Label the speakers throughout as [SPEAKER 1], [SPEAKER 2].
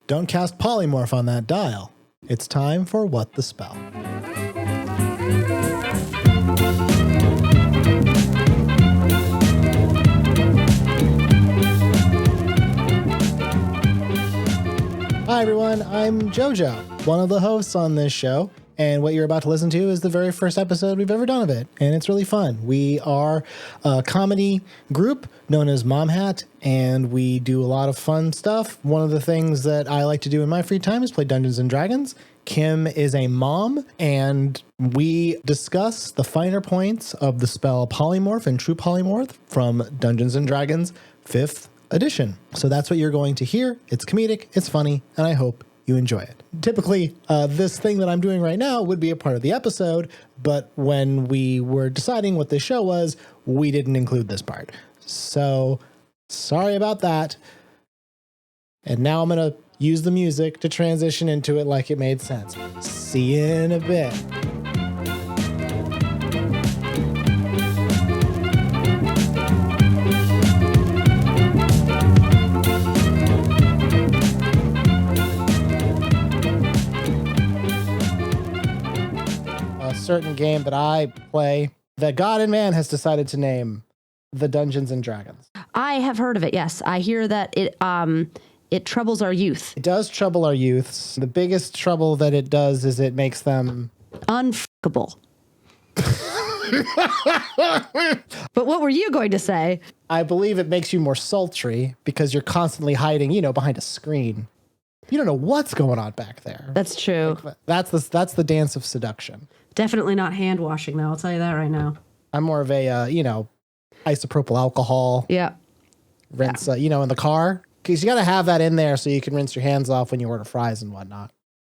[SPEAKER 1] Don't cast Polymorph on that dial. It's time for What the Spell. Hi everyone, I'm JoJo, one of the hosts on this show, and what you're about to listen to is the very first episode we've ever done of it, and it's really fun. We are a comedy group known as Mom Hat, and we do a lot of fun stuff. One of the things that I like to do in my free time is play Dungeons & Dragons. Kim is a mom, and we discuss the finer points of the spell Polymorph and True Polymorph from Dungeons & Dragons 5th edition. So that's what you're going to hear. It's comedic, it's funny, and I hope you enjoy it. Typically, this thing that I'm doing right now would be a part of the episode, but when we were deciding what this show was, we didn't include this part. So sorry about that. And now I'm going to use the music to transition into it like it made sense. See you in a bit. Certain game that I play that God and man has decided to name the Dungeons and Dragons.
[SPEAKER 2] I have heard of it. Yes, I hear that it troubles our youth.
[SPEAKER 1] It does trouble our youths. The biggest trouble that it does is it makes them
[SPEAKER 2] unfuckable. But what were you going to say?
[SPEAKER 1] I believe it makes you more sultry because you're constantly hiding, behind a screen. You don't know what's going on back there.
[SPEAKER 2] That's true.
[SPEAKER 1] That's the dance of seduction.
[SPEAKER 2] Definitely not hand washing, though. I'll tell you that right now.
[SPEAKER 1] I'm more of a, isopropyl alcohol.
[SPEAKER 2] Yeah.
[SPEAKER 1] Rinse, in the car. Because you got to have that in there so you can rinse your hands off when you order fries and whatnot.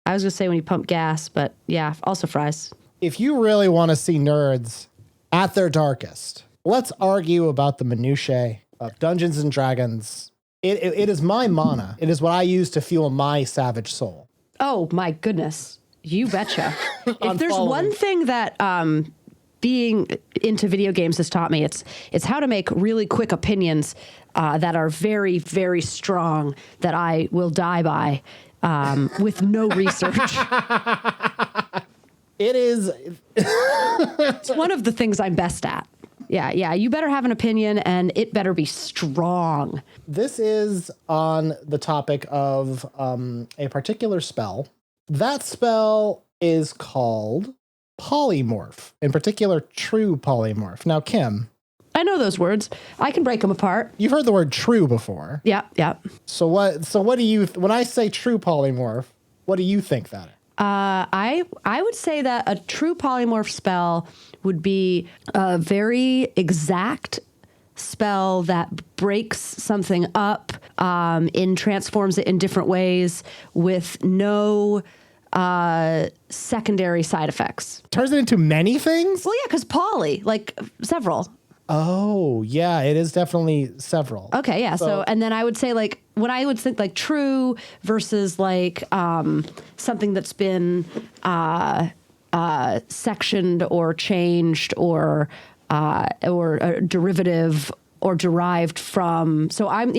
[SPEAKER 2] I was going to say when you pump gas, but yeah, also fries.
[SPEAKER 1] If you really want to see nerds at their darkest, let's argue about the minutiae of Dungeons and Dragons. It is my mana. It is what I use to fuel my savage soul.
[SPEAKER 2] Oh, my goodness. You betcha. If there's
[SPEAKER 1] following.
[SPEAKER 2] one thing that being into video games has taught me, it's how to make really quick opinions that are very, very strong that I will die by with no research.
[SPEAKER 1] It is.
[SPEAKER 2] It's one of the things I'm best at. Yeah. You better have an opinion, and it better be strong.
[SPEAKER 1] This is on the topic of a particular spell. That spell is called Polymorph, in particular, True Polymorph. Now, Kim.
[SPEAKER 2] I know those words. I can break them apart.
[SPEAKER 1] You've heard the word true before.
[SPEAKER 2] Yeah.
[SPEAKER 1] So what do you, when I say True Polymorph, what do you think that is?
[SPEAKER 2] I would say that a true polymorph spell would be a very exact spell that breaks something up, transforms it in different ways with no secondary side effects.
[SPEAKER 1] Turns it into many things?
[SPEAKER 2] Well, yeah, because poly, like several.
[SPEAKER 1] Oh, yeah, it is definitely several.
[SPEAKER 2] Okay, yeah. So, and then I would say, like, when I would think like true versus like something that's been sectioned or changed or a derivative or derived from. So I'm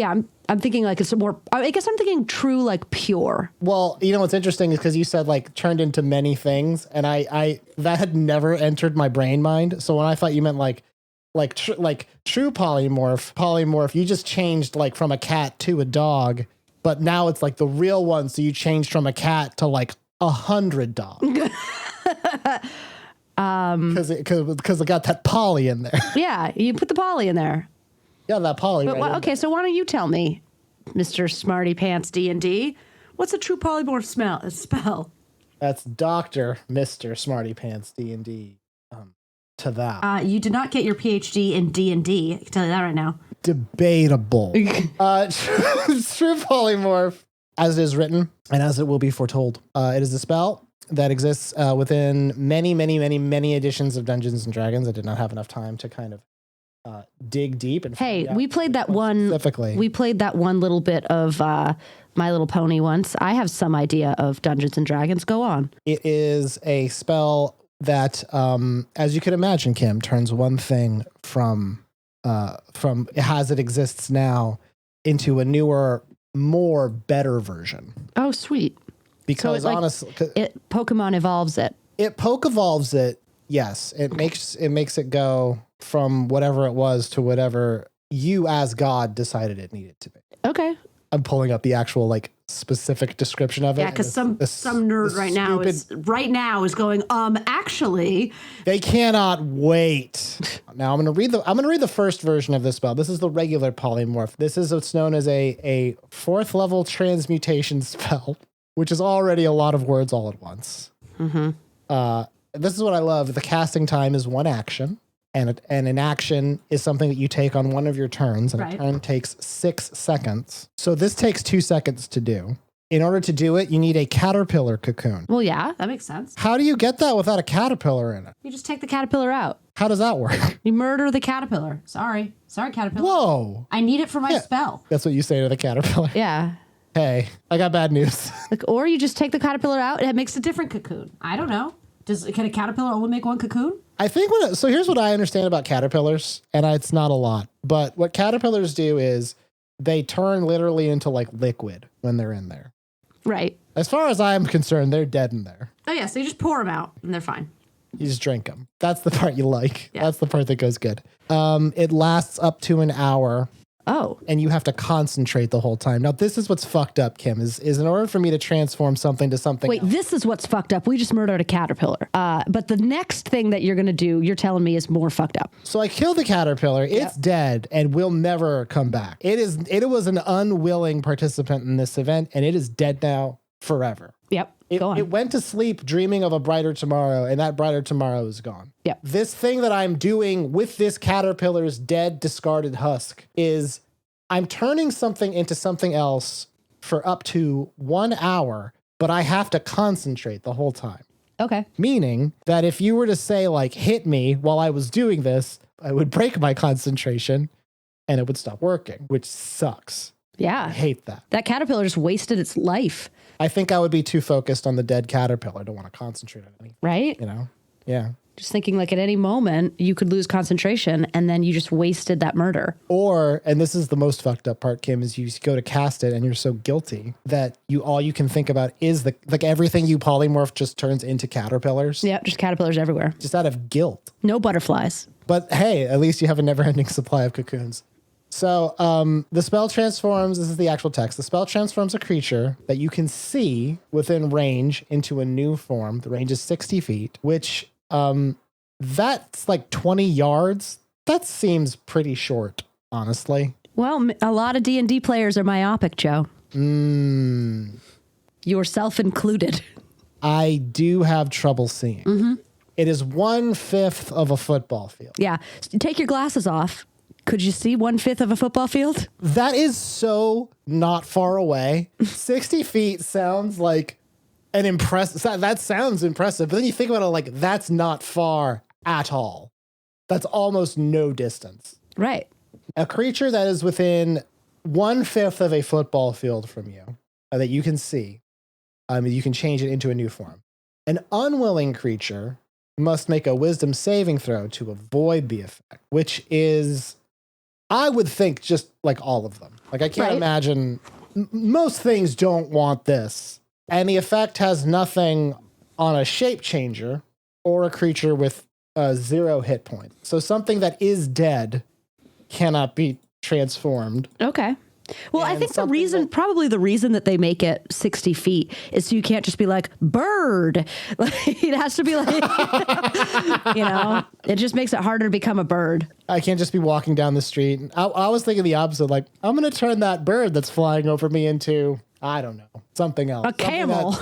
[SPEAKER 2] thinking like it's more. I guess I'm thinking true, like pure.
[SPEAKER 1] Well, what's interesting is because you said like turned into many things, and I that had never entered my brain mind. So when I thought you meant like true polymorph, you just changed like from a cat to a dog, but now it's like the real one. So you changed from a cat to like 100 dogs. Because it got that poly in there.
[SPEAKER 2] Yeah, you put the poly in there.
[SPEAKER 1] Yeah, that poly.
[SPEAKER 2] But okay, so why don't you tell me, Mr. Smarty Pants D&D, what's a true polymorph spell?
[SPEAKER 1] That's Dr. Mr. Smarty Pants D&D. To that.
[SPEAKER 2] You did not get your PhD in D&D. I can tell you that right now.
[SPEAKER 1] Debatable. True Polymorph, as it is written and as it will be foretold. It is a spell that exists within many, many, many, many editions of Dungeons and Dragons. I did not have enough time to kind of dig deep. And
[SPEAKER 2] we played that one
[SPEAKER 1] specifically. We
[SPEAKER 2] played that one little bit of My Little Pony once. I have some idea of Dungeons and Dragons. Go on.
[SPEAKER 1] It is a spell that, as you can imagine, Kim, turns one thing from as it exists now into a newer more better version.
[SPEAKER 2] Oh, sweet.
[SPEAKER 1] Because
[SPEAKER 2] so it,
[SPEAKER 1] honestly,
[SPEAKER 2] it Pokemon evolves it.
[SPEAKER 1] It poke evolves it. Yes, it makes it go from whatever it was to whatever you as God decided it needed to be.
[SPEAKER 2] Okay.
[SPEAKER 1] I'm pulling up the actual like specific description of it.
[SPEAKER 2] Yeah, because some nerd right now is going, actually.
[SPEAKER 1] They cannot wait. Now I'm gonna read the first version of this spell. This is the regular polymorph. This is what's known as a 4th level transmutation spell, which is already a lot of words all at once. Mm-hmm. This is what I love. The casting time is 1 action. And an action is something that you take on one of your turns, and a turn takes 6 seconds. So this takes 2 seconds to do. In order to do it, you need a caterpillar cocoon.
[SPEAKER 2] Well, yeah, that makes sense.
[SPEAKER 1] How do you get that without a caterpillar in it?
[SPEAKER 2] You just take the caterpillar out.
[SPEAKER 1] How does that work?
[SPEAKER 2] You murder the caterpillar. Sorry, caterpillar.
[SPEAKER 1] Whoa.
[SPEAKER 2] I need it for my spell.
[SPEAKER 1] That's what you say to the caterpillar.
[SPEAKER 2] Yeah.
[SPEAKER 1] Hey, I got bad news.
[SPEAKER 2] Or you just take the caterpillar out and it makes a different cocoon. I don't know. Can a caterpillar only make one cocoon?
[SPEAKER 1] I think so here's what I understand about caterpillars, and it's not a lot, but what caterpillars do is they turn literally into like liquid when they're in there.
[SPEAKER 2] Right.
[SPEAKER 1] As far as I'm concerned, they're dead in there.
[SPEAKER 2] Oh yeah, so you just pour them out and they're fine.
[SPEAKER 1] You just drink them. That's the part you like.
[SPEAKER 2] Yeah.
[SPEAKER 1] That's the part that goes good. It lasts up to an hour.
[SPEAKER 2] Oh.
[SPEAKER 1] And you have to concentrate the whole time. Now, this is what's fucked up, Kim, is in order for me to transform something to something else.
[SPEAKER 2] This is what's fucked up. We just murdered a caterpillar. But the next thing that you're going to do, you're telling me is more fucked up.
[SPEAKER 1] So I killed the caterpillar. It's dead and will never come back. It was an unwilling participant in this event, and it is dead now forever.
[SPEAKER 2] Yep. Go on.
[SPEAKER 1] It went to sleep dreaming of a brighter tomorrow, and that brighter tomorrow is gone.
[SPEAKER 2] Yep.
[SPEAKER 1] This thing that I'm doing with this caterpillar's dead, discarded husk is I'm turning something into something else for up to 1 hour, but I have to concentrate the whole time.
[SPEAKER 2] Okay.
[SPEAKER 1] Meaning that if you were to say, like, hit me while I was doing this, I would break my concentration and it would stop working, which sucks.
[SPEAKER 2] Yeah.
[SPEAKER 1] I hate that.
[SPEAKER 2] That caterpillar just wasted its life.
[SPEAKER 1] I think I would be too focused on the dead caterpillar to want to concentrate on anything.
[SPEAKER 2] Right?
[SPEAKER 1] You know? Yeah.
[SPEAKER 2] Just thinking like at any moment you could lose concentration and then you just wasted that murder.
[SPEAKER 1] Or, and this is the most fucked up part, Kim, is you go to cast it and you're so guilty that all you can think about is everything you polymorph just turns into caterpillars.
[SPEAKER 2] Yeah, just caterpillars everywhere.
[SPEAKER 1] Just out of guilt.
[SPEAKER 2] No butterflies.
[SPEAKER 1] But hey, at least you have a never-ending supply of cocoons. So the spell transforms, this is the actual text, the spell transforms a creature that you can see within range into a new form. The range is 60 feet, which that's like 20 yards. That seems pretty short, honestly.
[SPEAKER 2] Well, a lot of D&D players are myopic, Joe. Yourself included.
[SPEAKER 1] I do have trouble seeing. Mm-hmm. It is 1/5 of a football field.
[SPEAKER 2] Yeah. Take your glasses off. Could you see 1/5 of a football field?
[SPEAKER 1] That is so not far away. 60 feet sounds like an impressive. That sounds impressive. But then you think about it like that's not far at all. That's almost no distance.
[SPEAKER 2] Right.
[SPEAKER 1] A creature that is within 1/5 of a football field from you that you can see, you can change it into a new form. An unwilling creature must make a wisdom saving throw to avoid the effect, which is, I would think, just like all of them. Like I can't imagine, most things don't want this. And the effect has nothing on a shape changer or a creature with 0 hit points. So something that is dead cannot be transformed.
[SPEAKER 2] Okay. Well,
[SPEAKER 1] And
[SPEAKER 2] I think probably the reason that they make it 60 feet is so you can't just be like, bird. It has to be like, it just makes it harder to become a bird.
[SPEAKER 1] I can't just be walking down the street. I was thinking the opposite, like, I'm going to turn that bird that's flying over me into, I don't know, something else.
[SPEAKER 2] A camel.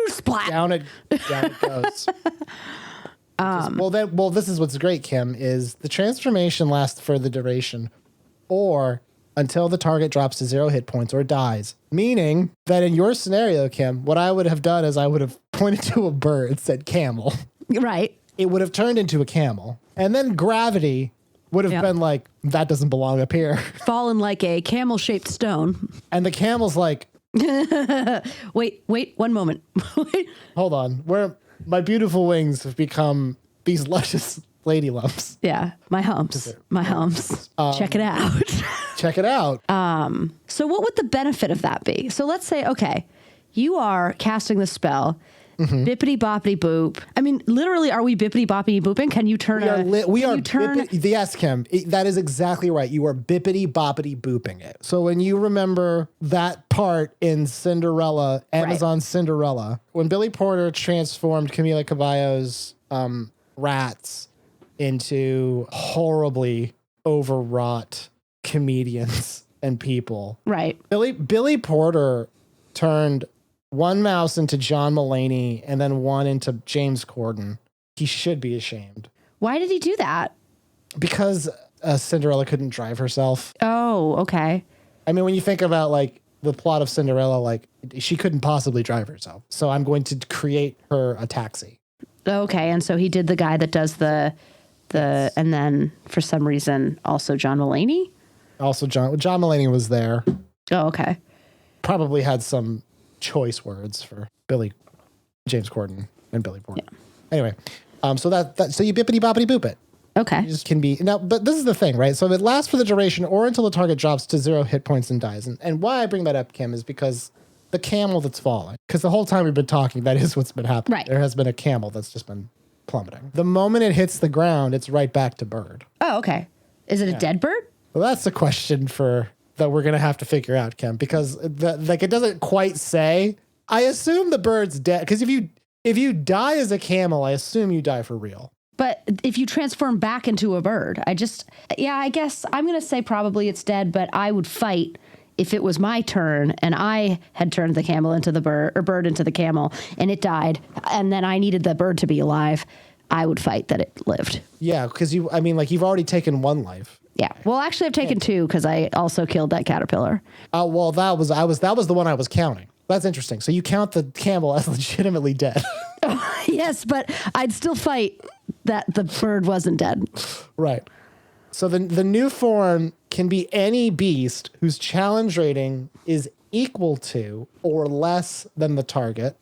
[SPEAKER 2] Splat.
[SPEAKER 1] Down it goes. Well, this is what's great, Kim, is the transformation lasts for the duration or until the target drops to 0 hit points or dies. Meaning that in your scenario, Kim, what I would have done is I would have pointed to a bird, said camel.
[SPEAKER 2] Right.
[SPEAKER 1] It would have turned into a camel. And then gravity would have been like, that doesn't belong up here.
[SPEAKER 2] Fallen like a camel-shaped stone.
[SPEAKER 1] And the camel's like,
[SPEAKER 2] wait, 1 moment.
[SPEAKER 1] hold on. Where my beautiful wings have become these luscious lady lumps.
[SPEAKER 2] Yeah, my humps. Check it out.
[SPEAKER 1] Check it out.
[SPEAKER 2] So what would the benefit of that be? So let's say, okay, you are casting the spell. Bippity boppity boop. I mean, literally, are we bippity boppity booping? Can you turn
[SPEAKER 1] Yes, Kim. That is exactly right. You are bippity boppity booping it. So when you remember that part in Cinderella, Amazon Cinderella, when Billy Porter transformed Camila Cabello's rats into horribly overwrought comedians and people.
[SPEAKER 2] Right.
[SPEAKER 1] Billy Porter turned one mouse into John Mulaney and then one into James Corden. He should be ashamed.
[SPEAKER 2] Why did he do that?
[SPEAKER 1] Because Cinderella couldn't drive herself.
[SPEAKER 2] Oh, okay.
[SPEAKER 1] I mean, when you think about like the plot of Cinderella, like she couldn't possibly drive herself. So I'm going to create her a taxi.
[SPEAKER 2] Okay. And so he did the guy that does the and then for some reason also John Mulaney?
[SPEAKER 1] Also John Mulaney was there.
[SPEAKER 2] Oh, okay.
[SPEAKER 1] Probably had some choice words for James Corden and Billy Porter. Yeah. Anyway, so so you bippity boppity boop it.
[SPEAKER 2] Okay.
[SPEAKER 1] You just can be now, but this is the thing, right? So it lasts for the duration or until the target drops to 0 hit points and dies. And why I bring that up, Kim, is because the camel that's falling. Because the whole time we've been talking, that is what's been happening.
[SPEAKER 2] Right.
[SPEAKER 1] There has been a camel that's just been plummeting. The moment it hits the ground, it's right back to bird.
[SPEAKER 2] Oh, okay. Is it a dead bird?
[SPEAKER 1] Well, that's the question that we're going to have to figure out, Kim, because it doesn't quite say. I assume the bird's dead, because if you die as a camel, I assume you die for real.
[SPEAKER 2] But if you transform back into a bird, I guess I'm going to say probably it's dead, but I would fight if it was my turn and I had turned the camel into the bird or bird into the camel and it died and then I needed the bird to be alive. I would fight that it lived.
[SPEAKER 1] Yeah, because you've already taken one life.
[SPEAKER 2] Yeah. Well, actually, I've taken two because I also killed that caterpillar.
[SPEAKER 1] Oh, well, that was the one I was counting. That's interesting. So you count the camel as legitimately dead.
[SPEAKER 2] Yes, but I'd still fight that the bird wasn't dead.
[SPEAKER 1] Right. So the new form can be any beast whose challenge rating is equal to or less than the target,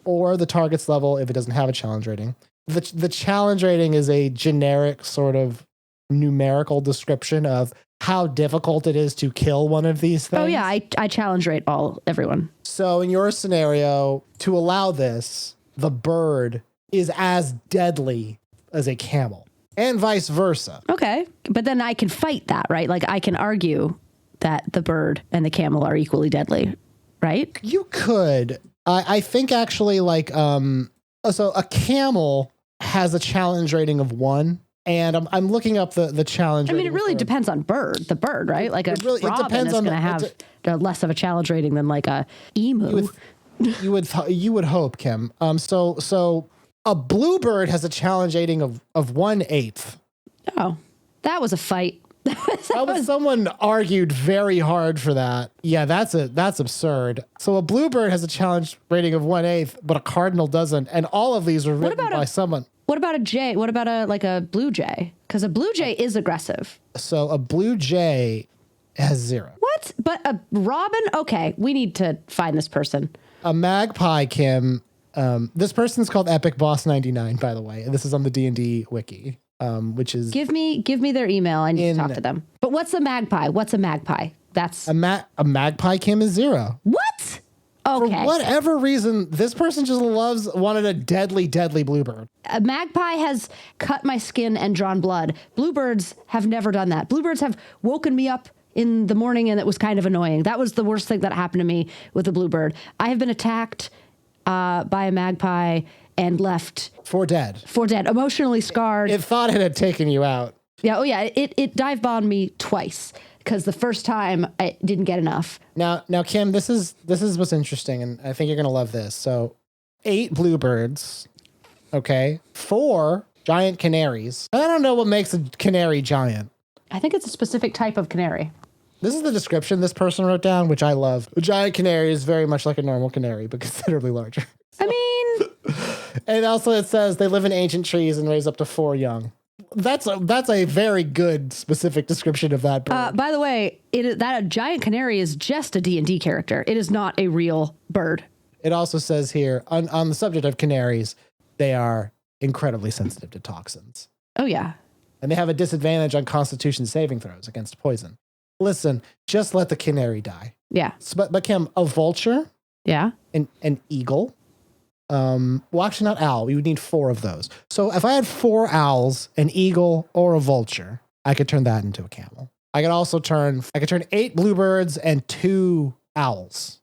[SPEAKER 1] or the target's level if it doesn't have a challenge rating. The challenge rating is a generic sort of numerical description of how difficult it is to kill one of these things.
[SPEAKER 2] Oh yeah, I challenge rate everyone.
[SPEAKER 1] So in your scenario, to allow this, the bird is as deadly as a camel, and vice versa.
[SPEAKER 2] Okay, but then I can fight that, right? Like I can argue that the bird and the camel are equally deadly, right?
[SPEAKER 1] You could. I think actually, like, so a camel has a challenge rating of 1. And I'm looking up the challenge.
[SPEAKER 2] I mean, it really depends on the bird, right? Like robin is going to have less of a challenge rating than like a emu.
[SPEAKER 1] You would hope, Kim. So a bluebird has a challenge rating of 1/8.
[SPEAKER 2] Oh, that was a fight.
[SPEAKER 1] Someone argued very hard for that. Yeah, that's absurd. So a bluebird has a challenge rating of 1/8, but a cardinal doesn't. And all of these are written by someone.
[SPEAKER 2] What about a jay? What about a blue jay? Because a blue jay is aggressive.
[SPEAKER 1] So a blue jay has 0.
[SPEAKER 2] What? But a robin? Okay, we need to find this person.
[SPEAKER 1] A magpie, Kim. This person's called Epic Boss 99, by the way. This is on the D&D wiki, which is
[SPEAKER 2] give me their email. I need to talk to them. But what's a magpie? What's a magpie? That's
[SPEAKER 1] a magpie, Kim, is 0.
[SPEAKER 2] What? Okay.
[SPEAKER 1] For whatever reason, this person just wanted a deadly, deadly bluebird.
[SPEAKER 2] A magpie has cut my skin and drawn blood. Bluebirds have never done that. Bluebirds have woken me up in the morning and it was kind of annoying. That was the worst thing that happened to me with a bluebird. I have been attacked by a magpie and left
[SPEAKER 1] for dead,
[SPEAKER 2] emotionally scarred.
[SPEAKER 1] It thought it had taken you out.
[SPEAKER 2] Yeah. Oh yeah. It dive bombed me twice. Because the first time I didn't get enough.
[SPEAKER 1] Now, Kim, this is what's interesting, and I think you're gonna love this. So, 8 bluebirds, okay, 4 giant canaries. I don't know what makes a canary giant.
[SPEAKER 2] I think it's a specific type of canary.
[SPEAKER 1] This is the description this person wrote down, which I love. A giant canary is very much like a normal canary, but considerably larger.
[SPEAKER 2] I mean,
[SPEAKER 1] and also it says they live in ancient trees and raise up to 4 young. That's a very good specific description of that bird.
[SPEAKER 2] By the way, that a giant canary is just a D&D character. It is not a real bird.
[SPEAKER 1] It also says here, on the subject of canaries, they are incredibly sensitive to toxins.
[SPEAKER 2] Oh, yeah.
[SPEAKER 1] And they have a disadvantage on Constitution saving throws against poison. Listen, just let the canary die.
[SPEAKER 2] Yeah.
[SPEAKER 1] But Kim, a vulture,
[SPEAKER 2] Yeah.
[SPEAKER 1] an eagle. Well, actually, not owl. We would need 4 of those. So if I had 4 owls, an eagle, or a vulture, I could turn that into a camel. I could turn 8 bluebirds and 2 owls.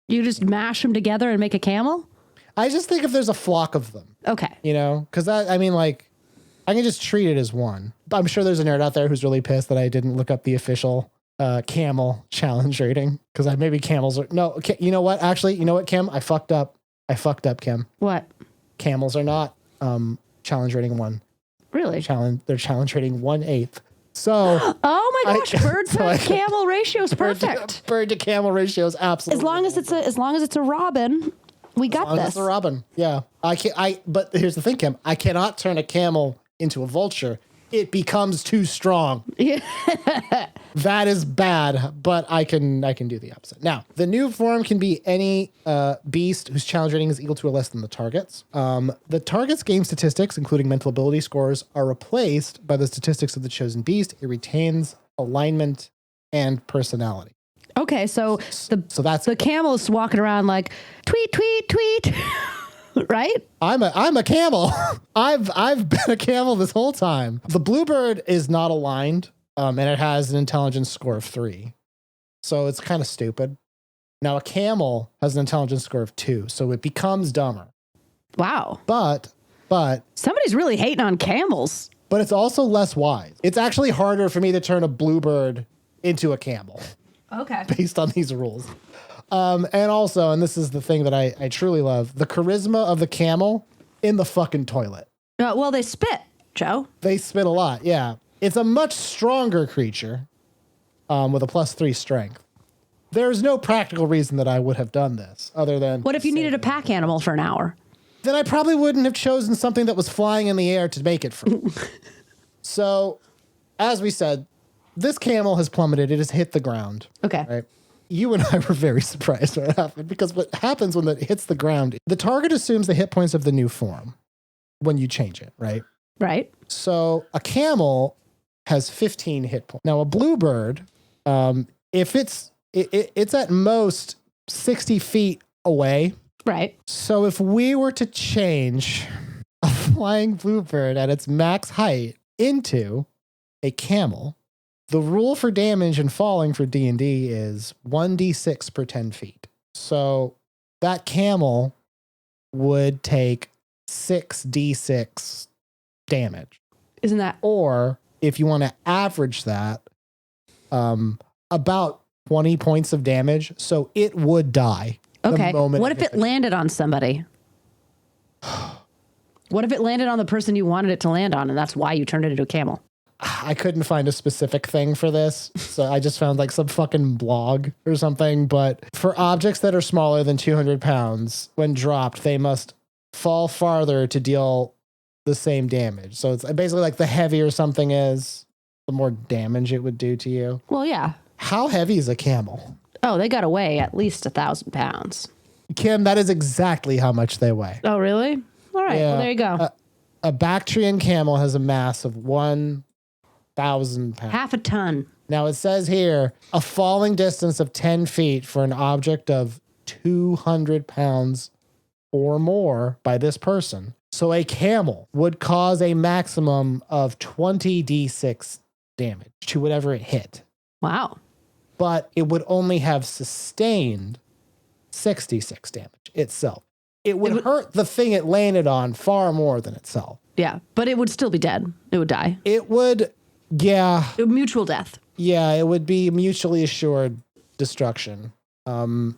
[SPEAKER 2] You just mash them together and make a camel?
[SPEAKER 1] I just think if there's a flock of them.
[SPEAKER 2] Okay.
[SPEAKER 1] Because I can just treat it as one. I'm sure there's a nerd out there who's really pissed that I didn't look up the official camel challenge rating. Because maybe camels are... No, you know what? Actually, you know what, Kim? I fucked up, Kim.
[SPEAKER 2] What?
[SPEAKER 1] Camels are not challenge rating 1.
[SPEAKER 2] Really?
[SPEAKER 1] They're challenge rating 1/8. So...
[SPEAKER 2] Oh my gosh, bird to camel ratio is perfect.
[SPEAKER 1] Bird to camel ratio is absolutely...
[SPEAKER 2] As long as it's a robin, we got this.
[SPEAKER 1] It's a robin. Yeah. But here's the thing, Kim. I cannot turn a camel into a vulture. It becomes too strong.
[SPEAKER 2] Yeah.
[SPEAKER 1] That is bad, but I can do the opposite. Now, the new form can be any beast whose challenge rating is equal to or less than the target's. The target's game statistics, including mental ability scores, are replaced by the statistics of the chosen beast. It retains alignment and personality.
[SPEAKER 2] Okay, so
[SPEAKER 1] that's
[SPEAKER 2] the camel is walking around like tweet, tweet, tweet. Right?
[SPEAKER 1] I'm a camel. I've been a camel this whole time. The bluebird is not aligned, and it has an intelligence score of 3. So it's kind of stupid. Now a camel has an intelligence score of 2, so it becomes dumber.
[SPEAKER 2] Wow.
[SPEAKER 1] But
[SPEAKER 2] somebody's really hating on camels.
[SPEAKER 1] But it's also less wise. It's actually harder for me to turn a bluebird into a camel.
[SPEAKER 2] Okay.
[SPEAKER 1] Based on these rules. And also, and this is the thing that I truly love, the charisma of the camel in the fucking toilet.
[SPEAKER 2] Well, they spit, Joe.
[SPEAKER 1] They spit a lot, yeah. It's a much stronger creature with a +3 strength. There's no practical reason that I would have done this other than...
[SPEAKER 2] What if you needed a pack animal for an hour?
[SPEAKER 1] Then I probably wouldn't have chosen something that was flying in the air to make it from. So, as we said, this camel has plummeted. It has hit the ground.
[SPEAKER 2] Okay.
[SPEAKER 1] Right? You and I were very surprised when it happened because what happens when it hits the ground, the target assumes the hit points of the new form when you change it, right?
[SPEAKER 2] Right.
[SPEAKER 1] So a camel has 15 hit points. Now a bluebird, if it's at most 60 feet away.
[SPEAKER 2] Right.
[SPEAKER 1] So if we were to change a flying bluebird at its max height into a camel, the rule for damage and falling for D&D is 1d6 per 10 feet. So that camel would take 6d6 damage.
[SPEAKER 2] Isn't that?
[SPEAKER 1] Or if you want to average that, about 20 points of damage. So it would die.
[SPEAKER 2] Okay. What if it landed on somebody? What if it landed on the person you wanted it to land on, and that's why you turned it into a camel?
[SPEAKER 1] I couldn't find a specific thing for this, so I just found like some fucking blog or something. But for objects that are smaller than 200 pounds, when dropped, they must fall farther to deal the same damage. So it's basically like the heavier something is, the more damage it would do to you.
[SPEAKER 2] Well, yeah.
[SPEAKER 1] How heavy is a camel?
[SPEAKER 2] Oh, they got to weigh at least 1,000 pounds.
[SPEAKER 1] Kim, that is exactly how much they weigh.
[SPEAKER 2] Oh, really? All right. Yeah. Well, there you go.
[SPEAKER 1] A Bactrian camel has a mass of 1,000 pounds.
[SPEAKER 2] Half a ton.
[SPEAKER 1] Now it says here, a falling distance of 10 feet for an object of 200 pounds or more by this person. So a camel would cause a maximum of 20d6 damage to whatever it hit.
[SPEAKER 2] Wow.
[SPEAKER 1] But it would only have sustained 66 damage itself. It would hurt the thing it landed on far more than itself.
[SPEAKER 2] Yeah, but it would still be dead. It would die.
[SPEAKER 1] It would, yeah.
[SPEAKER 2] Mutual death.
[SPEAKER 1] Yeah, it would be mutually assured destruction. The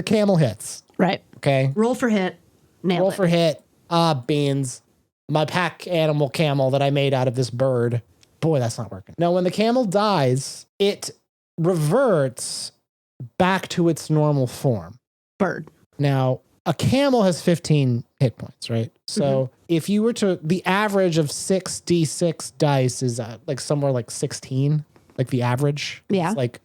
[SPEAKER 1] camel hits.
[SPEAKER 2] Right.
[SPEAKER 1] Okay.
[SPEAKER 2] Roll for hit. Nailed
[SPEAKER 1] Roll
[SPEAKER 2] it.
[SPEAKER 1] for hit. Beans. My pack animal camel that I made out of this bird. Boy, that's not working. Now, when the camel dies, it reverts back to its normal form.
[SPEAKER 2] Bird.
[SPEAKER 1] Now, a camel has 15 hit points, right? So if you were to, the average of 6d6 dice is like somewhere like 16, like the average.
[SPEAKER 2] Yeah.
[SPEAKER 1] It's like,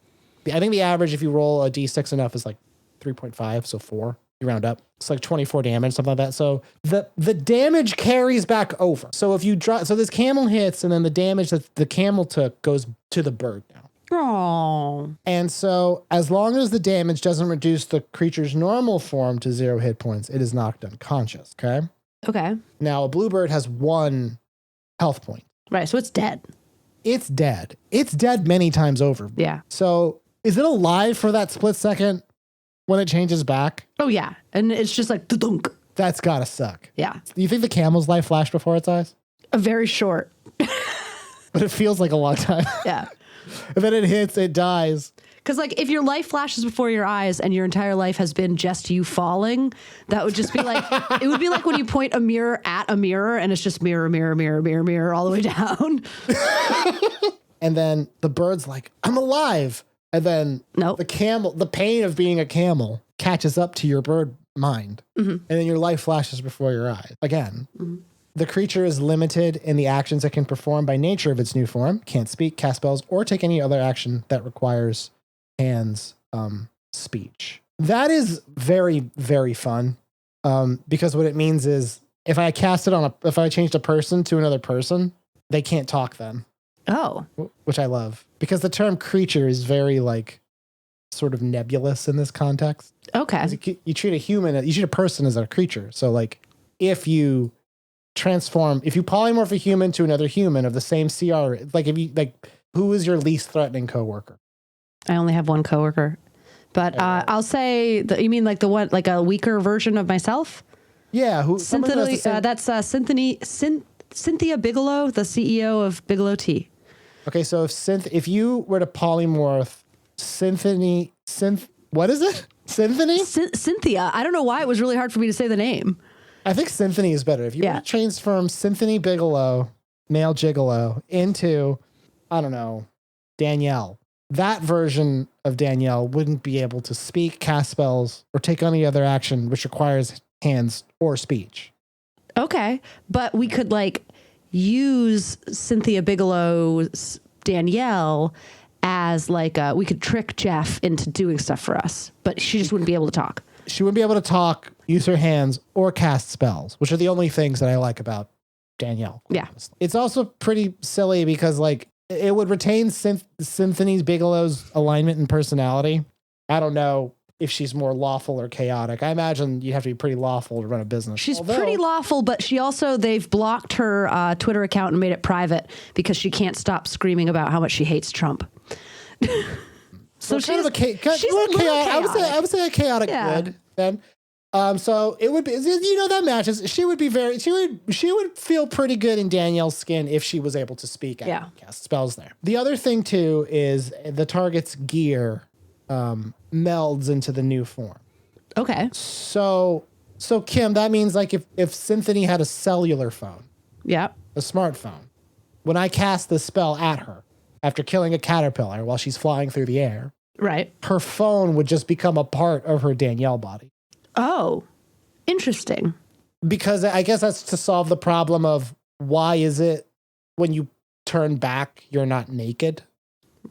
[SPEAKER 1] I think the average, if you roll a d6 enough, is like 3.5, so 4. You round up. It's like 24 damage, something like that. So the damage carries back over. So if you drop, so this camel hits, and then the damage that the camel took goes to the bird now.
[SPEAKER 2] Oh.
[SPEAKER 1] And so as long as the damage doesn't reduce the creature's normal form to 0 hit points, it is knocked unconscious. Okay.
[SPEAKER 2] Okay.
[SPEAKER 1] Now a bluebird has 1 health point.
[SPEAKER 2] Right. So it's dead.
[SPEAKER 1] It's dead. It's dead many times over.
[SPEAKER 2] Yeah.
[SPEAKER 1] So is it alive for that split second when it changes back?
[SPEAKER 2] Oh, yeah. And it's just like, dunk.
[SPEAKER 1] That's gotta suck.
[SPEAKER 2] Yeah.
[SPEAKER 1] Do you think the camel's life flashed before its eyes?
[SPEAKER 2] A very short.
[SPEAKER 1] But it feels like a long time.
[SPEAKER 2] Yeah.
[SPEAKER 1] And then it hits, it dies.
[SPEAKER 2] Because, like, if your life flashes before your eyes and your entire life has been just you falling, that would just be like, it would be like when you point a mirror at a mirror and it's just mirror, mirror, mirror, mirror, mirror all the way down.
[SPEAKER 1] And then the bird's like, I'm alive. And then
[SPEAKER 2] Nope.
[SPEAKER 1] the pain of being a camel catches up to your bird mind. And then your life flashes before your eyes. Again, the creature is limited in the actions it can perform by nature of its new form. Can't speak, cast spells, or take any other action that requires hands speech. That is very, very fun. Because what it means is if I cast it if I changed a person to another person, they can't talk then.
[SPEAKER 2] Oh.
[SPEAKER 1] Which I love. Because the term creature is very like sort of nebulous in this context.
[SPEAKER 2] Okay.
[SPEAKER 1] You treat a person as a creature. So like if you polymorph a human to another human of the same CR, who is your least threatening coworker?
[SPEAKER 2] I only have one coworker, but I'll say that you mean like the one, like a weaker version of myself?
[SPEAKER 1] Yeah.
[SPEAKER 2] That's Cynthia Bigelow, the CEO of Bigelow Tea.
[SPEAKER 1] Okay. So if you were to polymorph what is it? Symphony?
[SPEAKER 2] Cynthia. I don't know why it was really hard for me to say the name.
[SPEAKER 1] I think Symphony is better. If you were to transform Cynthia Bigelow, male gigolo, into, I don't know, Danielle, that version of Danielle wouldn't be able to speak, cast spells, or take any other action which requires hands or speech.
[SPEAKER 2] Okay. But we could like use Cynthia Bigelow's Danielle as like we could trick Jeff into doing stuff for us, but she just wouldn't be able to talk.
[SPEAKER 1] She wouldn't be able to talk, use her hands, or cast spells, which are the only things that I like about Danielle.
[SPEAKER 2] Yeah.
[SPEAKER 1] It's also pretty silly because like it would retain Cynthia Bigelow's alignment and personality. I don't know if she's more lawful or chaotic. I imagine you'd have to be pretty lawful to run a business.
[SPEAKER 2] She's pretty lawful, but they've blocked her Twitter account and made it private because she can't stop screaming about how much she hates Trump. So she's
[SPEAKER 1] kind of
[SPEAKER 2] chaotic.
[SPEAKER 1] I would say a chaotic good then. So it would be, that matches. She would feel pretty good in Danielle's skin if she was able to speak and cast spells there. The other thing too is the target's gear melds into the new form.
[SPEAKER 2] Okay.
[SPEAKER 1] So Kim, that means like if Cynthia had a cellular phone, a smartphone, when I cast the spell at her after killing a caterpillar while she's flying through the air,
[SPEAKER 2] right,
[SPEAKER 1] her phone would just become a part of her Danielle body.
[SPEAKER 2] Oh, interesting.
[SPEAKER 1] Because I guess that's to solve the problem of why is it when you turn back you're not naked?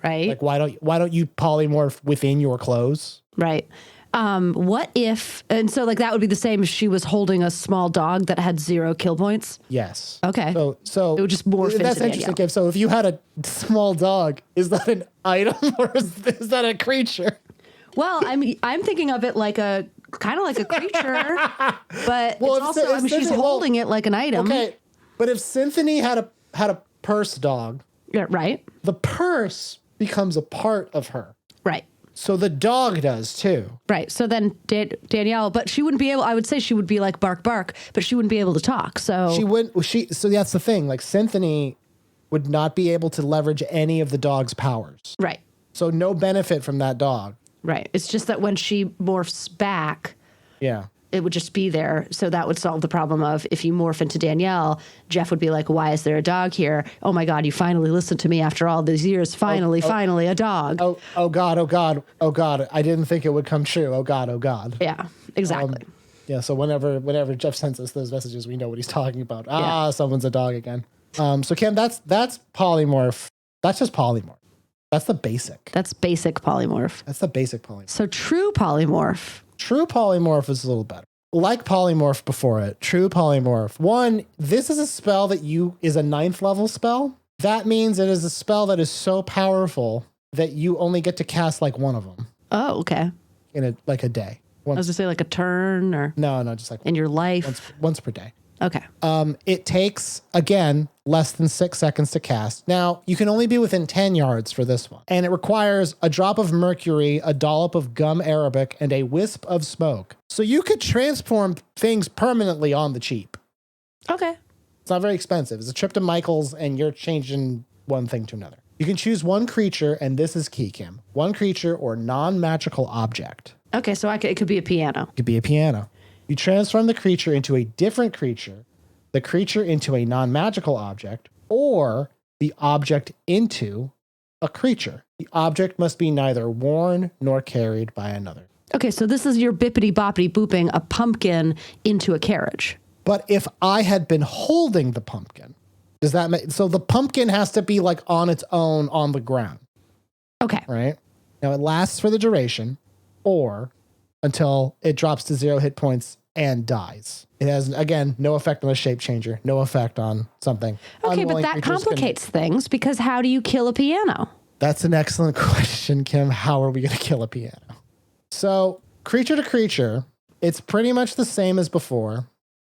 [SPEAKER 2] Right.
[SPEAKER 1] Like why don't you polymorph within your clothes?
[SPEAKER 2] Right. What if, and so like that would be the same if she was holding a small dog that had 0 kill points?
[SPEAKER 1] Yes.
[SPEAKER 2] Okay.
[SPEAKER 1] So
[SPEAKER 2] it would just morph into
[SPEAKER 1] That's interesting, Kim. So if you had a small dog, is that an item or is that a creature?
[SPEAKER 2] Well, I'm thinking of it like a kind of like a creature, but she's holding it like an item.
[SPEAKER 1] Okay. But if Cynthia had a purse dog,
[SPEAKER 2] yeah, right,
[SPEAKER 1] the purse becomes a part of her.
[SPEAKER 2] Right.
[SPEAKER 1] So the dog does too.
[SPEAKER 2] Right. So then Danielle, but she wouldn't be able, I would say she would be like bark, bark, but she wouldn't be able to talk. So
[SPEAKER 1] so that's the thing. Like Cynthia would not be able to leverage any of the dog's powers.
[SPEAKER 2] Right.
[SPEAKER 1] So no benefit from that dog.
[SPEAKER 2] Right. It's just that when she morphs back, it would just be there. So that would solve the problem of if you morph into Danielle, Jeff would be like, why is there a dog here? Oh my God, you finally listened to me after all these years. Finally, a dog.
[SPEAKER 1] Oh God. I didn't think it would come true. Oh God.
[SPEAKER 2] Yeah, exactly.
[SPEAKER 1] So whenever Jeff sends us those messages, we know what he's talking about. Someone's a dog again. So Kim, that's polymorph. That's just polymorph. That's the basic.
[SPEAKER 2] That's basic polymorph.
[SPEAKER 1] That's the basic polymorph.
[SPEAKER 2] So true polymorph
[SPEAKER 1] True Polymorph is a little better. Like Polymorph before it, True Polymorph. One, this is a spell that is a 9th level spell. That means it is a spell that is so powerful that you only get to cast like one of them.
[SPEAKER 2] Oh, okay.
[SPEAKER 1] In a day.
[SPEAKER 2] I was going to say like a turn or...
[SPEAKER 1] No, just like...
[SPEAKER 2] In your life?
[SPEAKER 1] Once per day.
[SPEAKER 2] Okay.
[SPEAKER 1] It takes, again, less than 6 seconds to cast. Now, you can only be within 10 yards for this one. And it requires a drop of mercury, a dollop of gum arabic, and a wisp of smoke. So you could transform things permanently on the cheap.
[SPEAKER 2] Okay.
[SPEAKER 1] It's not very expensive. It's a trip to Michael's, and you're changing one thing to another. You can choose one creature, and this is key, Kim. One creature or non-magical object.
[SPEAKER 2] Okay, so it could be a piano.
[SPEAKER 1] It could be a piano. You transform the creature into a different creature, the creature into a non-magical object, or the object into a creature. The object must be neither worn nor carried by another.
[SPEAKER 2] Okay, so this is your bippity boppity booping a pumpkin into a carriage.
[SPEAKER 1] But if I had been holding the pumpkin, does that make... So the pumpkin has to be like on its own on the ground.
[SPEAKER 2] Okay.
[SPEAKER 1] Right? Now it lasts for the duration or until it drops to 0 hit points and dies. It has, again, no effect on a shape changer, no effect on something.
[SPEAKER 2] Okay, but that complicates things because how do you kill a piano?
[SPEAKER 1] That's an excellent question, Kim. How are we going to kill a piano? So creature to creature, it's pretty much the same as before.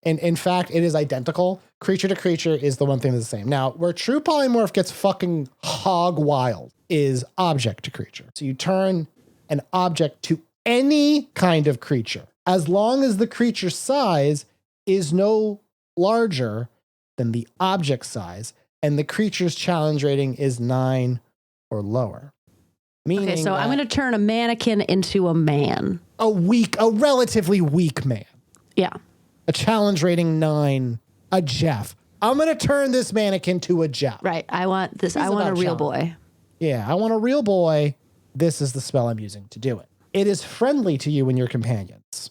[SPEAKER 1] And in fact, it is identical. Creature to creature is the one thing that's the same. Now, where True Polymorph gets fucking hog wild is object to creature. So you turn an object to any kind of creature, as long as the creature's size is no larger than the object size, and the creature's challenge rating is 9 or lower. Meaning
[SPEAKER 2] okay, so I'm going to turn a mannequin into a man.
[SPEAKER 1] A relatively weak man.
[SPEAKER 2] Yeah.
[SPEAKER 1] A challenge rating 9, a Jeff. I'm going to turn this mannequin to a Jeff.
[SPEAKER 2] Right. I want this. I want a real boy.
[SPEAKER 1] Yeah, I want a real boy. This is the spell I'm using to do it. It is friendly to you and your companions.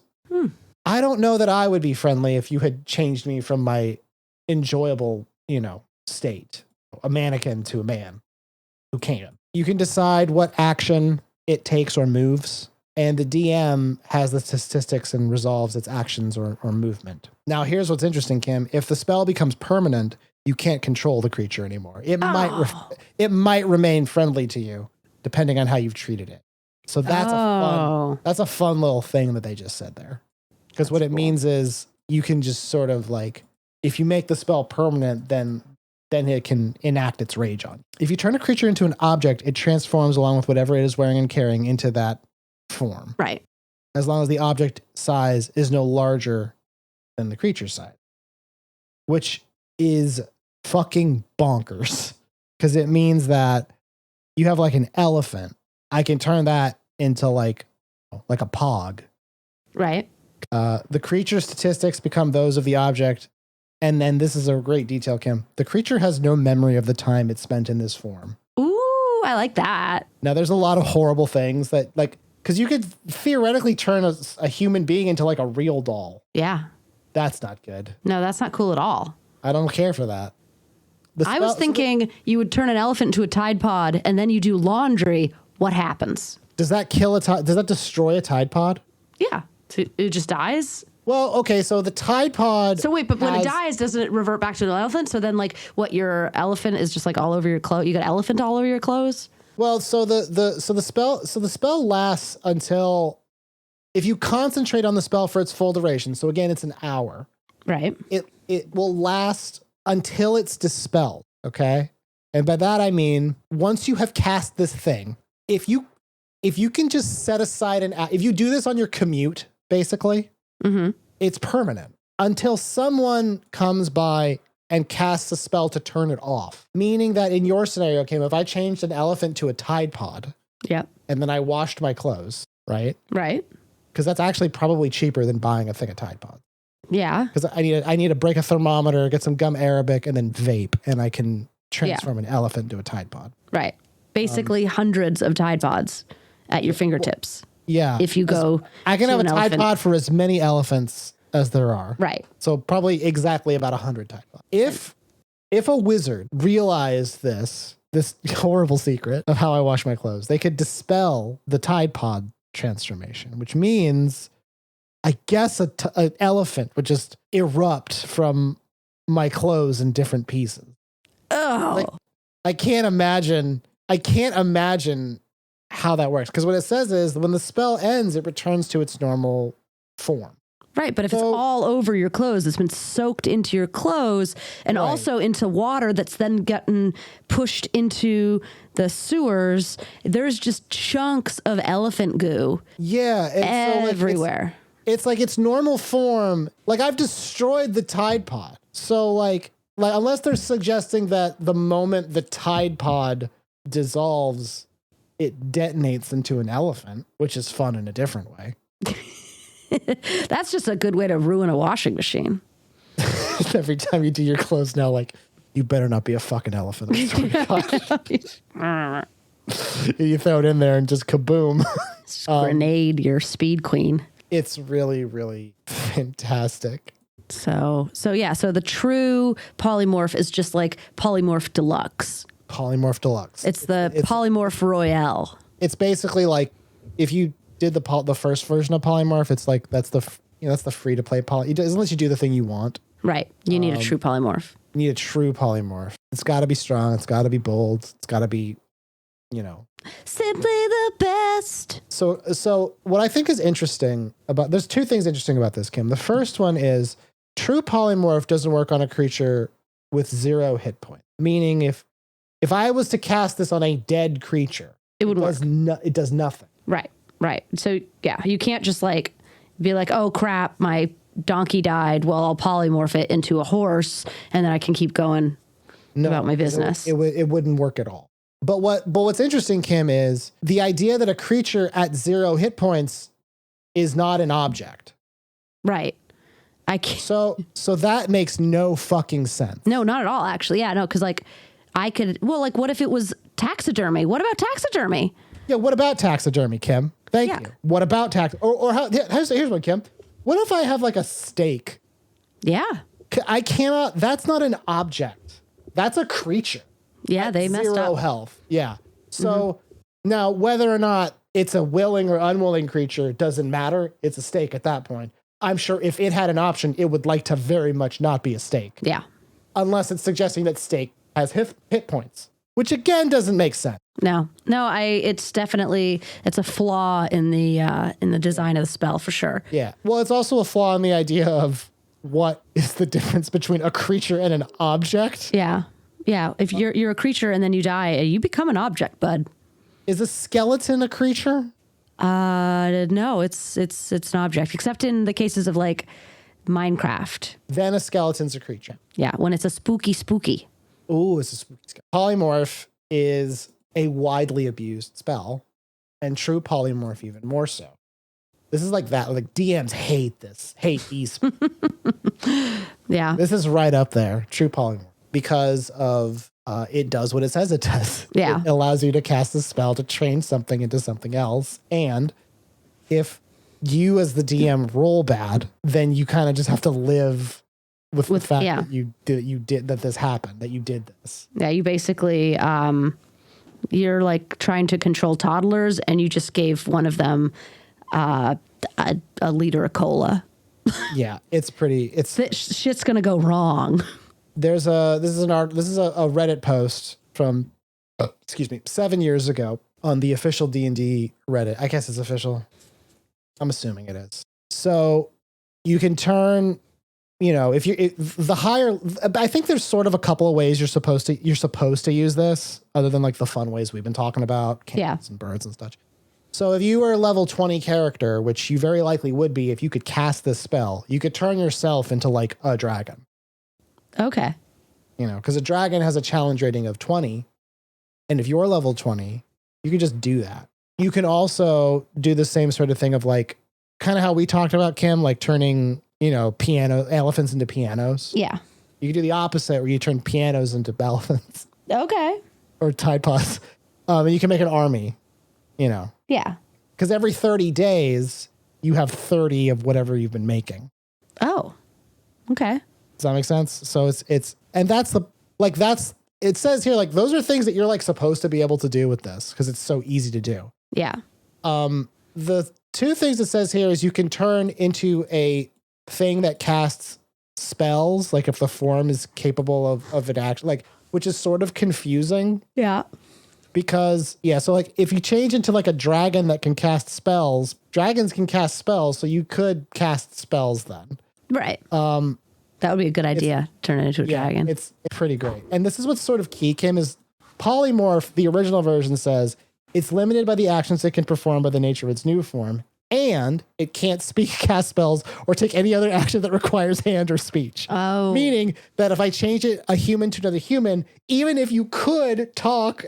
[SPEAKER 1] I don't know that I would be friendly if you had changed me from my enjoyable, state, a mannequin to a man who can. You can decide what action it takes or moves, and the DM has the statistics and resolves its actions or movement. Now, here's what's interesting, Kim. If the spell becomes permanent, you can't control the creature anymore. It might remain friendly to you, depending on how you've treated it. So that's a fun little thing that they just said there. Because what it means is you can just sort of like, if you make the spell permanent, then it can enact its rage on you. If you turn a creature into an object, it transforms along with whatever it is wearing and carrying into that form.
[SPEAKER 2] Right.
[SPEAKER 1] As long as the object size is no larger than the creature size. Which is fucking bonkers. Because it means that you have like an elephant. I can turn that into like a pog.
[SPEAKER 2] Right.
[SPEAKER 1] The creature statistics become those of the object. And then this is a great detail, Kim. The creature has no memory of the time it spent in this form.
[SPEAKER 2] Ooh, I like that.
[SPEAKER 1] Now, there's a lot of horrible things that, like, because you could theoretically turn a human being into like a real doll.
[SPEAKER 2] Yeah.
[SPEAKER 1] That's not good.
[SPEAKER 2] No, that's not cool at all.
[SPEAKER 1] I don't care for that.
[SPEAKER 2] I was thinking you would turn an elephant into a Tide Pod and then you do laundry. What happens?
[SPEAKER 1] Does that does that destroy a Tide Pod?
[SPEAKER 2] Yeah. So it just dies?
[SPEAKER 1] Well, okay, so the Tide Pod...
[SPEAKER 2] So wait, but when it dies, doesn't it revert back to an elephant? So then, like, what, your elephant is just, like, all over your clothes? You got elephant all over your clothes?
[SPEAKER 1] Well, so the spell lasts until... If you concentrate on the spell for its full duration, so again, it's an hour.
[SPEAKER 2] Right.
[SPEAKER 1] It will last until it's dispelled, okay? And by that, I mean, once you have cast this thing, if you can just set aside if you do this on your commute, basically... Mm-hmm. It's permanent until someone comes by and casts a spell to turn it off. Meaning that in your scenario, Kim, if I changed an elephant to a Tide Pod,
[SPEAKER 2] yep,
[SPEAKER 1] and then I washed my clothes, right?
[SPEAKER 2] Right.
[SPEAKER 1] Because that's actually probably cheaper than buying a thing of Tide Pod.
[SPEAKER 2] Yeah.
[SPEAKER 1] Because I need to break a thermometer, get some gum arabic, and then vape, and I can transform an elephant into a Tide Pod.
[SPEAKER 2] Right. Basically, hundreds of Tide Pods at your fingertips.
[SPEAKER 1] Yeah.
[SPEAKER 2] If you go,
[SPEAKER 1] I can have a Tide Pod for as many elephants as there are.
[SPEAKER 2] Right.
[SPEAKER 1] So probably exactly about 100 Tide Pods. If a wizard realized this horrible secret of how I wash my clothes, they could dispel the Tide Pod transformation, which means I guess an elephant would just erupt from my clothes in different pieces.
[SPEAKER 2] Oh,
[SPEAKER 1] Like, I can't imagine how that works. Because what it says is when the spell ends, it returns to its normal form.
[SPEAKER 2] right. But if it's all over your clothes, it's been soaked into your clothes and also into water that's then gotten pushed into the sewers. There's just chunks of elephant goo.
[SPEAKER 1] Yeah.
[SPEAKER 2] Everywhere.
[SPEAKER 1] It's like its normal form. Like I've destroyed the Tide Pod. So like unless they're suggesting that the moment the Tide Pod dissolves, it detonates into an elephant, which is fun in a different way.
[SPEAKER 2] That's just a good way to ruin a washing machine.
[SPEAKER 1] Every time you do your clothes now, like, you better not be a fucking elephant. I swear to God. You throw it in there and just kaboom.
[SPEAKER 2] Grenade your speed queen.
[SPEAKER 1] It's really, really fantastic.
[SPEAKER 2] So the true polymorph is just like Polymorph Deluxe.
[SPEAKER 1] Polymorph Deluxe.
[SPEAKER 2] It's Polymorph Royale.
[SPEAKER 1] It's basically like if you did the first version of Polymorph, it's like that's the free to play poly. Unless you do the thing you want.
[SPEAKER 2] Right. You need a true polymorph.
[SPEAKER 1] You need a true polymorph. It's got to be strong. It's got to be bold. It's got to be,
[SPEAKER 2] simply the best.
[SPEAKER 1] So what I think is interesting there's two things interesting about this, Kim. The first one is true polymorph doesn't work on a creature with 0 hit point. Meaning if I was to cast this on a dead creature,
[SPEAKER 2] it would work.
[SPEAKER 1] It does nothing.
[SPEAKER 2] Right. So yeah, you can't just like be like, oh crap, my donkey died. Well, I'll polymorph it into a horse and then I can keep going about my business.
[SPEAKER 1] It wouldn't work at all. But what's interesting, Kim, is the idea that a creature at 0 hit points is not an object.
[SPEAKER 2] Right. I can't.
[SPEAKER 1] So that makes no fucking sense.
[SPEAKER 2] No, not at all, actually. Yeah, no, because like I could, what if it was taxidermy? What about taxidermy?
[SPEAKER 1] Yeah, what about taxidermy, Kim? Thank you. What about here's one, Kim. What if I have like a steak?
[SPEAKER 2] Yeah.
[SPEAKER 1] I cannot, that's not an object. That's a creature.
[SPEAKER 2] Yeah, they messed up.
[SPEAKER 1] 0 health. Yeah. So now whether or not it's a willing or unwilling creature doesn't matter. It's a steak at that point. I'm sure if it had an option, it would like to very much not be a steak.
[SPEAKER 2] Yeah.
[SPEAKER 1] Unless it's suggesting that steak has hit points, which again doesn't make sense.
[SPEAKER 2] No, it's definitely, it's a flaw in the design of the spell for sure.
[SPEAKER 1] Yeah. Well, it's also a flaw in the idea of what is the difference between a creature and an object.
[SPEAKER 2] Yeah. Yeah. If you're a creature and then you die, you become an object, bud.
[SPEAKER 1] Is a skeleton a creature?
[SPEAKER 2] No, it's an object, except in the cases of like Minecraft.
[SPEAKER 1] Then a skeleton's a creature.
[SPEAKER 2] Yeah. When it's a spooky.
[SPEAKER 1] Ooh, it's a spooky skeleton. Polymorph is a widely abused spell, and true polymorph even more so. This is like that. Like DMs hate these.
[SPEAKER 2] Yeah.
[SPEAKER 1] This is right up there. True polymorph because of it does what it says it does.
[SPEAKER 2] Yeah.
[SPEAKER 1] It allows you to cast a spell to train something into something else, and if you as the DM roll bad, then you kind of just have to live with the fact that you did that this happened, that you did this.
[SPEAKER 2] Yeah, you basically you're like trying to control toddlers, and you just gave one of them a liter of cola.
[SPEAKER 1] Yeah, it's
[SPEAKER 2] shit's gonna go wrong.
[SPEAKER 1] This is a Reddit post from 7 years ago on the official D&D Reddit. I guess it's official. I'm assuming it is. So you can turn, I think there's sort of a couple of ways you're supposed to use this, other than like the fun ways we've been talking about, cats and birds and such. So if you were a level 20 character, which you very likely would be if you could cast this spell, you could turn yourself into like a dragon.
[SPEAKER 2] Okay.
[SPEAKER 1] Because a dragon has a challenge rating of 20. And if you're level 20, you can just do that. You can also do the same sort of thing of like, kind of how we talked about, Kim, like turning, elephants into pianos.
[SPEAKER 2] Yeah.
[SPEAKER 1] You can do the opposite where you turn pianos into elephants.
[SPEAKER 2] Okay.
[SPEAKER 1] Or Tide Pods. And you can make an army,
[SPEAKER 2] Yeah.
[SPEAKER 1] Because every 30 days, you have 30 of whatever you've been making.
[SPEAKER 2] Oh, okay.
[SPEAKER 1] Does that make sense? So it says here, like, those are things that you're like supposed to be able to do with this because it's so easy to do.
[SPEAKER 2] Yeah.
[SPEAKER 1] the two things it says here is you can turn into a thing that casts spells, like if the form is capable of an action, like, which is sort of confusing.
[SPEAKER 2] Yeah.
[SPEAKER 1] Because, so like if you change into like a dragon that can cast spells, dragons can cast spells, so you could cast spells then.
[SPEAKER 2] Right. That would be a good idea, turn it into a dragon.
[SPEAKER 1] It's pretty great. And this is what's sort of key, Kim, is polymorph, the original version says, it's limited by the actions it can perform by the nature of its new form, and it can't speak, cast spells, or take any other action that requires hand or speech.
[SPEAKER 2] Oh.
[SPEAKER 1] Meaning that if I change it, a human to another human, even if you could talk,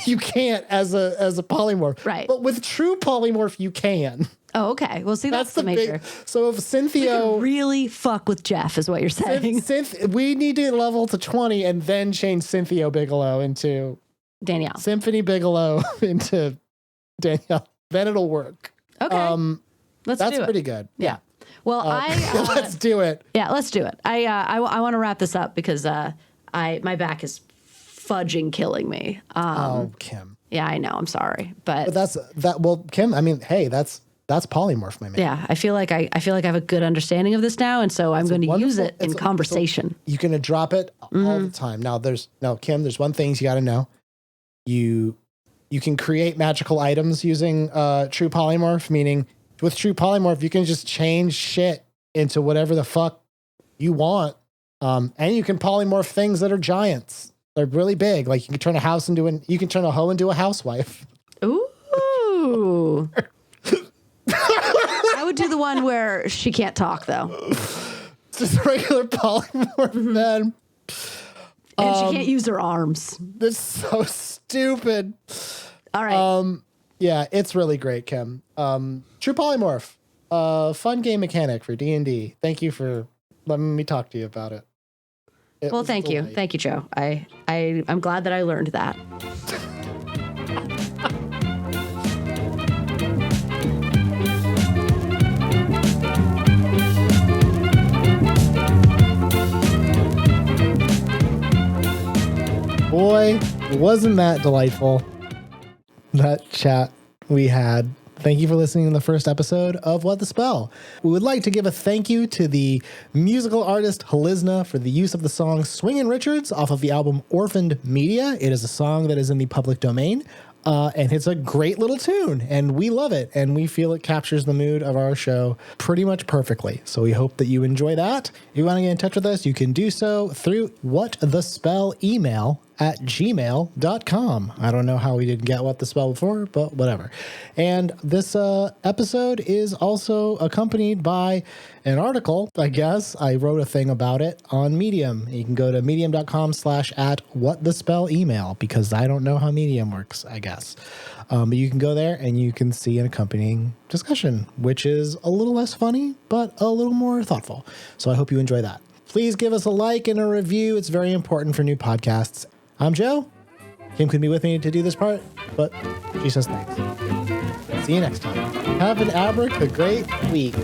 [SPEAKER 1] you can't as a polymorph.
[SPEAKER 2] Right.
[SPEAKER 1] But with true polymorph, you can.
[SPEAKER 2] Oh, okay. Well, see, that's the major.
[SPEAKER 1] So if Cynthia...
[SPEAKER 2] We could really fuck with Jeff is what you're saying.
[SPEAKER 1] We need to level to 20 and then change Cynthia Bigelow into...
[SPEAKER 2] Danielle.
[SPEAKER 1] Symphony Bigelow into Danielle. Then it'll work.
[SPEAKER 2] Okay. Let's do it.
[SPEAKER 1] That's pretty good. Yeah.
[SPEAKER 2] Well,
[SPEAKER 1] let's do it.
[SPEAKER 2] Yeah, let's do it. I want to wrap this up because my back is fudging killing me.
[SPEAKER 1] Kim.
[SPEAKER 2] Yeah, I know. I'm sorry, but
[SPEAKER 1] Well, Kim. I mean, hey, that's polymorph, my man.
[SPEAKER 2] Yeah, I feel like I have a good understanding of this now, and so I'm going to use it in conversation.
[SPEAKER 1] You're going to drop it all the time. Now, Kim. There's one thing you got to know. You can create magical items using true polymorph. Meaning, with true polymorph, you can just change shit into whatever the fuck you want, and you can polymorph things that are giants. They're really big. Like you can turn a hoe into a housewife.
[SPEAKER 2] Ooh. I would do the one where she can't talk, though.
[SPEAKER 1] It's just regular polymorph, man.
[SPEAKER 2] And she can't use her arms.
[SPEAKER 1] That's so stupid.
[SPEAKER 2] All right.
[SPEAKER 1] Yeah, it's really great, Kim. True polymorph. Fun game mechanic for D&D. Thank you for letting me talk to you about it.
[SPEAKER 2] Well, thank you. Thank you, Joe. I'm glad that I learned that.
[SPEAKER 1] Boy, wasn't that delightful, that chat we had. Thank you for listening to the first episode of What the Spell. We would like to give a thank you to the musical artist Halizna for the use of the song Swingin' Richards off of the album Orphaned Media. It is a song that is in the public domain, and it's a great little tune, and we love it, and we feel it captures the mood of our show pretty much perfectly. So we hope that you enjoy that. If you want to get in touch with us, you can do so through whatthespellemail@gmail.com. I don't know how we didn't get What the Spell before, but whatever. And this episode is also accompanied by an article, I guess. I wrote a thing about it on Medium. You can go to medium.com/@whatthespellemail because I don't know how Medium works, I guess. But you can go there and you can see an accompanying discussion, which is a little less funny, but a little more thoughtful. So I hope you enjoy that. Please give us a like and a review. It's very important for new podcasts. I'm Joe. Kim could be with me to do this part, but she says thanks. See you next time. Have an great week.